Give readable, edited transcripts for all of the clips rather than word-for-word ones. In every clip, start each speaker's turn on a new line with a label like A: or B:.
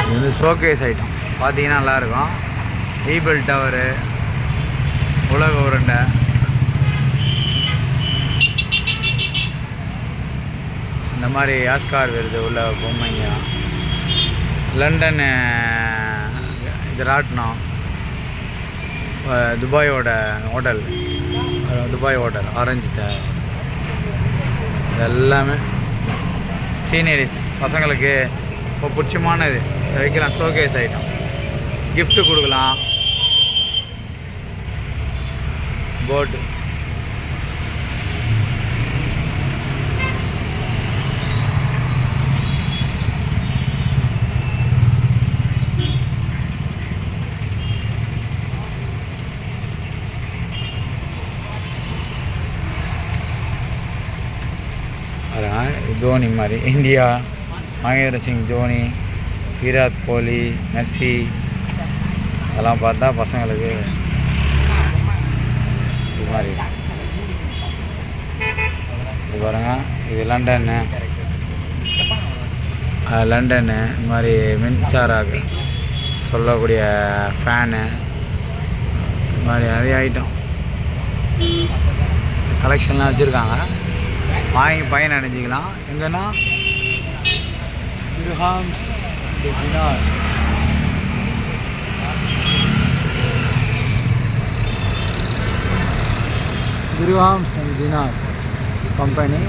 A: இது வந்து showcase item பார்த்தீங்கன்னா நல்லாயிருக்கும். ஈபிள் டவரு, உலக உருண்டை, இந்த மாதிரி ஆஸ்கார் விருது உள்ள பொம்மைங்க, லண்டன் இது ராட்டினம், துபாயோட ஹோட்டல், துபாய் ஹோட்டல் ஆரஞ்சு எல்லாமே சீனரிஸ் பசங்களுக்கு இப்போ பிடிச்சமானது வைக்கலாம். ஷோகேஸ் ஐட்டம் கிஃப்ட்டு கொடுக்கலாம். போட்டு தோனி மாதிரி இந்தியா, மகேந்திர சிங் தோனி, விராட் கோலி, மெஸ்ஸி அதெல்லாம் பார்த்தா பசங்களுக்கு இது மாதிரி. இது பாருங்க, இது லண்டன்னு லண்டன்னு இந்த மாதிரி மின்சார சொல்லக்கூடிய ஃபேனு, இது மாதிரி நிறைய ஐட்டம் கலெக்ஷன்லாம் வச்சுருக்காங்க. வாங்கி பயன் அடைஞ்சிக்கலாம். எங்கன்னா dirhams dinar, dirhams and dinar company.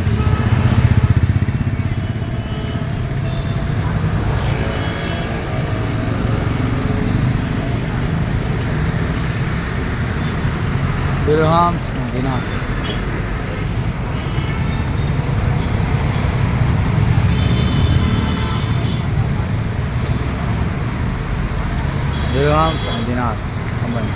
A: Dirhams and dinar Dirhams and dinar company.